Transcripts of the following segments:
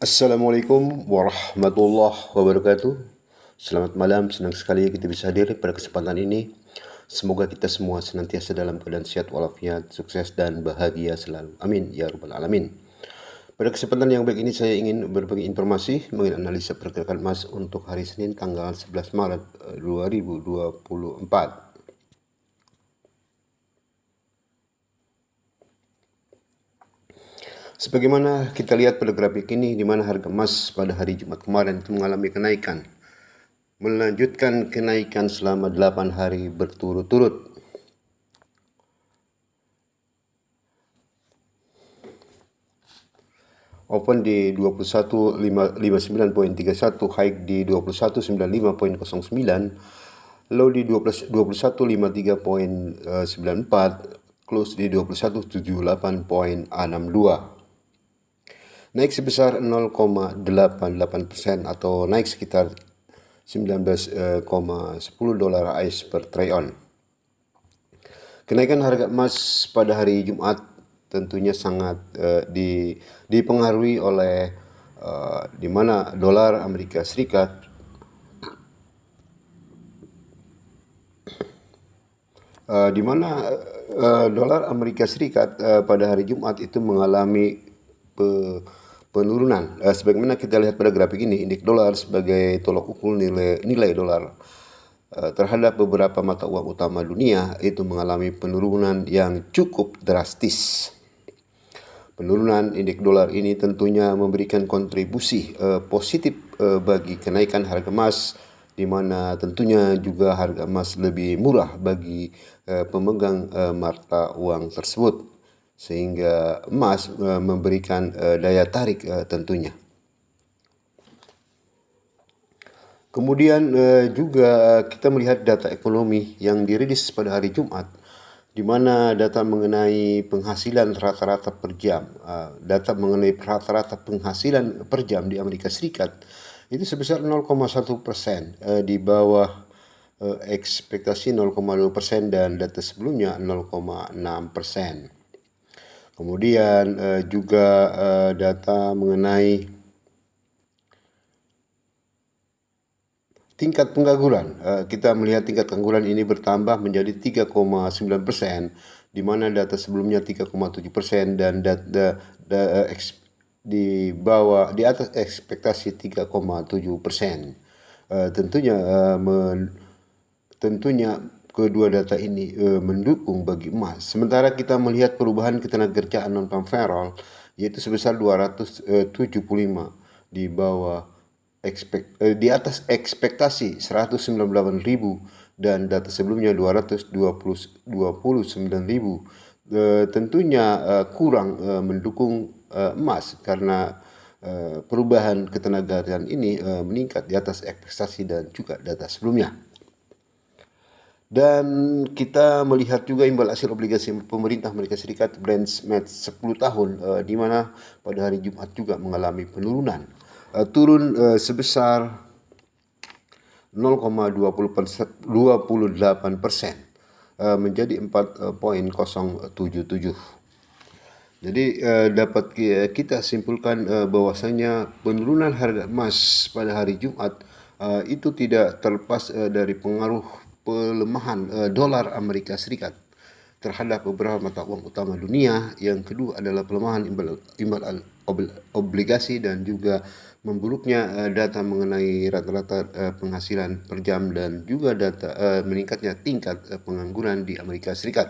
Assalamualaikum warahmatullahi wabarakatuh. Selamat malam, senang sekali kita bisa hadir pada kesempatan ini. Semoga kita semua senantiasa dalam keadaan sehat walafiat, sukses dan bahagia selalu. Amin ya rabbal alamin. Pada kesempatan yang baik ini saya ingin berbagi informasi mengenai analisa pergerakan emas untuk hari Senin tanggal 11 Maret 2024. Sebagaimana kita lihat pada grafik ini, di mana harga emas pada hari Jumat kemarin itu mengalami kenaikan, melanjutkan kenaikan selama 8 hari berturut-turut. Open di 21.59.31, high di 21.95.09, low di 21.53.94, close di 21.78.62. Naik sebesar 0,88% atau naik sekitar 19,10 dolar AS per troy ounce. Kenaikan harga emas pada hari Jumat tentunya sangat dipengaruhi oleh di mana dolar Amerika Serikat dolar Amerika Serikat pada hari Jumat itu mengalami penurunan. Sebagaimana kita lihat pada grafik ini, indeks dolar sebagai tolok ukur nilai dolar terhadap beberapa mata uang utama dunia itu mengalami penurunan yang cukup drastis. Penurunan indeks dolar ini tentunya memberikan kontribusi positif bagi kenaikan harga emas, di mana tentunya juga harga emas lebih murah bagi pemegang mata uang tersebut, sehingga emas memberikan daya tarik tentunya. Kemudian juga kita melihat data ekonomi yang dirilis pada hari Jumat, di mana data mengenai penghasilan rata-rata per jam, data mengenai rata-rata penghasilan per jam di Amerika Serikat itu sebesar 0,1%, di bawah ekspektasi 0,2% dan data sebelumnya 0,6%. Kemudian juga data mengenai tingkat pengangguran, kita melihat tingkat pengangguran ini bertambah menjadi 3,9%, di mana data sebelumnya 3,7% dan di atas ekspektasi 3,7%. Tentunya kedua data ini mendukung bagi emas. Sementara kita melihat perubahan ketenagakerjaan non-farm payroll yaitu sebesar 275, di bawah di atas ekspektasi 198.000 dan data sebelumnya 229.000. Tentunya kurang mendukung emas karena perubahan ketenagakerjaan ini meningkat di atas ekspektasi dan juga data sebelumnya. Dan kita melihat juga imbal hasil obligasi pemerintah Amerika Serikat benchmark 10 tahun di mana pada hari Jumat juga mengalami penurunan, turun sebesar 0,28% menjadi 4,077. Jadi dapat kita simpulkan bahwasanya penurunan harga emas pada hari Jumat itu tidak terlepas dari pengaruh pelemahan dolar Amerika Serikat terhadap beberapa mata uang utama dunia. Yang kedua adalah pelemahan imbal obligasi dan juga memburuknya data mengenai rata-rata penghasilan per jam dan juga data meningkatnya tingkat pengangguran di Amerika Serikat.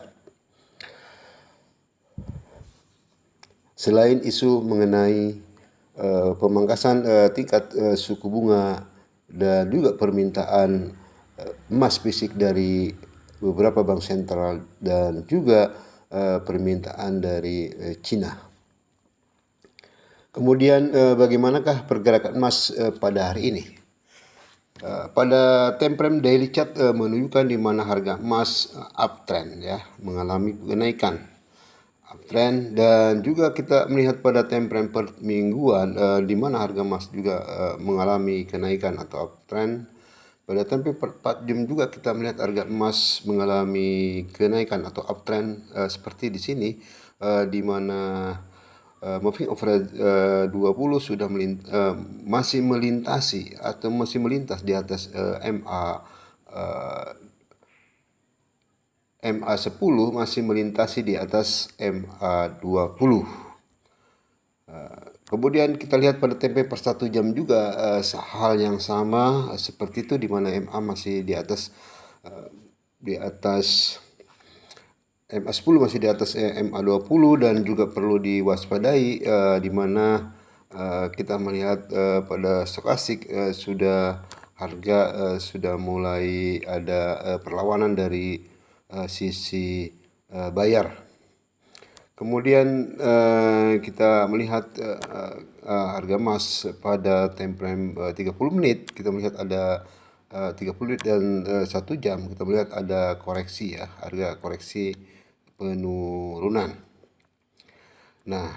Selain isu mengenai pemangkasan tingkat suku bunga dan juga permintaan emas fisik dari beberapa bank sentral dan juga permintaan dari China. Kemudian bagaimanakah pergerakan emas pada hari ini? Pada time frame daily chart menunjukkan di mana harga emas uptrend ya, mengalami kenaikan uptrend, dan juga kita melihat pada time frame per mingguan di mana harga emas juga mengalami kenaikan atau uptrend. Pada time frame per 4 jam juga kita melihat harga emas mengalami kenaikan atau uptrend seperti di sini, di mana moving average 20 sudah masih melintasi atau masih melintas di atas MA10 masih melintasi di atas MA20. Kemudian kita lihat pada tempo per 1 jam juga hal yang sama seperti itu, di mana MA masih di atas MA10 masih di atas MA20, dan juga perlu diwaspadai di mana kita melihat pada stokastik sudah harga sudah mulai ada perlawanan dari sisi bayar. Kemudian kita melihat harga emas pada time frame 30 menit, kita melihat ada 30 menit dan 1 jam, kita melihat ada koreksi ya, harga koreksi penurunan. Nah,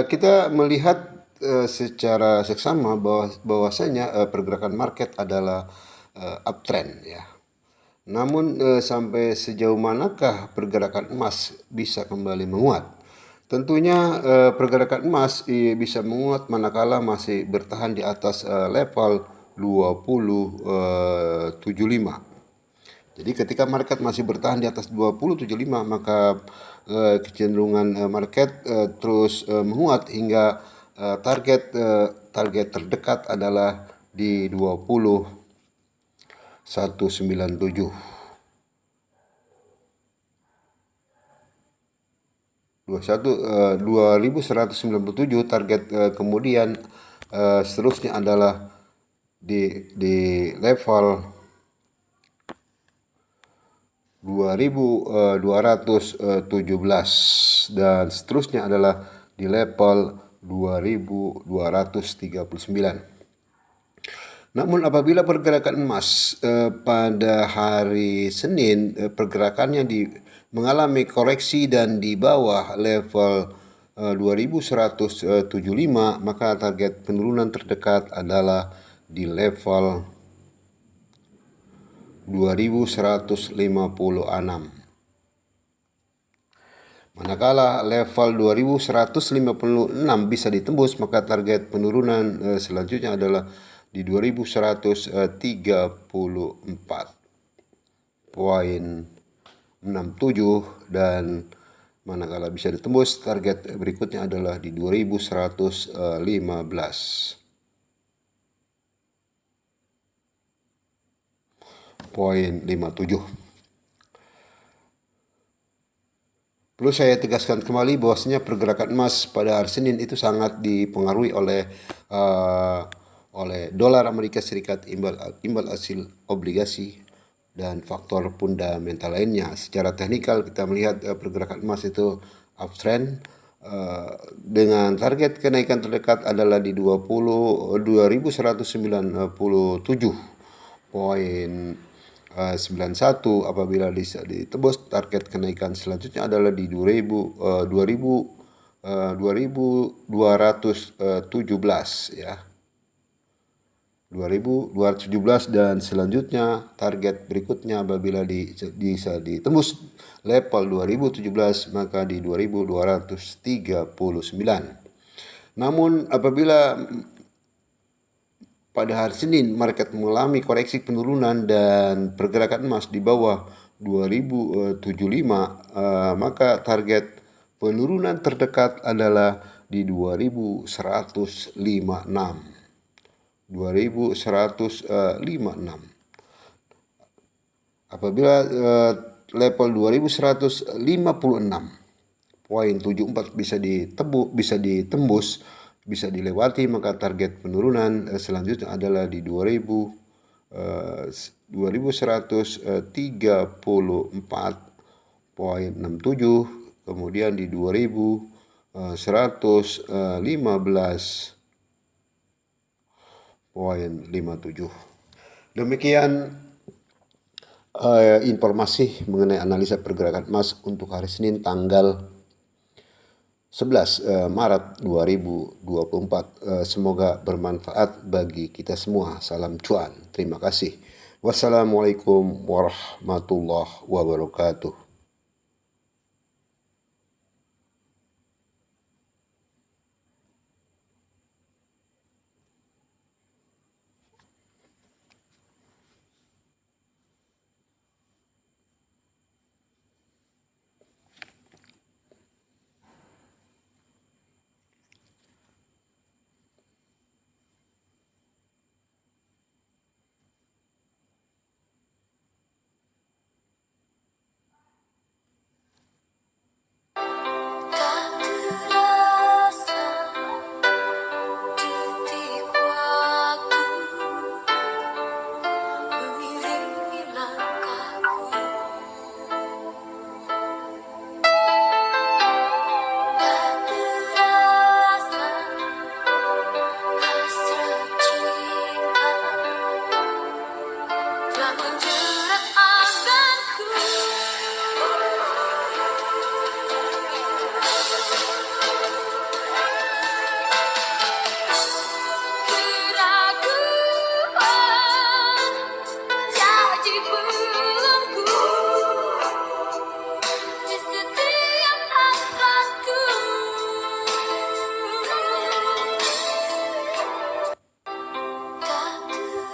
kita melihat secara seksama bahwasanya pergerakan market adalah uptrend ya. Namun sampai sejauh manakah pergerakan emas bisa kembali menguat? Tentunya pergerakan emas bisa menguat manakala masih bertahan di atas level 2075. Jadi ketika market masih bertahan di atas 2075, maka kecenderungan market terus menguat hingga target terdekat adalah di 2197. 2197 target, kemudian seterusnya adalah di level 2217, dan seterusnya adalah di level 2239. Namun apabila pergerakan emas pada hari Senin pergerakannya mengalami koreksi dan di bawah level 2175, maka target penurunan terdekat adalah di level 2156. Manakala level 2156 bisa ditembus, maka target penurunan selanjutnya adalah di 2134,67, dan manakala bisa ditembus, target berikutnya adalah di 2115,57. Perlu saya tegaskan kembali bahwasanya pergerakan emas pada hari Senin itu sangat dipengaruhi oleh dolar Amerika Serikat, imbal hasil obligasi, dan faktor fundamental lainnya. Secara teknikal kita melihat pergerakan emas itu uptrend dengan target kenaikan terdekat adalah di 2197,91. Apabila bisa ditebus, target kenaikan selanjutnya adalah di 2217 ya. 2217, dan selanjutnya target berikutnya apabila bisa ditembus level 2017, maka di 2239. Namun apabila pada hari Senin market mengalami koreksi penurunan dan pergerakan emas di bawah 2075, maka target penurunan terdekat adalah di 2156. Apabila level 2156,74 bisa ditembus, bisa dilewati, maka target penurunan selanjutnya adalah di 2134,67, kemudian di 2115,57. Demikian informasi mengenai analisa pergerakan emas untuk hari Senin tanggal 11 Maret 2024. Semoga bermanfaat bagi kita semua. Salam cuan. Terima kasih. Wassalamualaikum warahmatullahi wabarakatuh.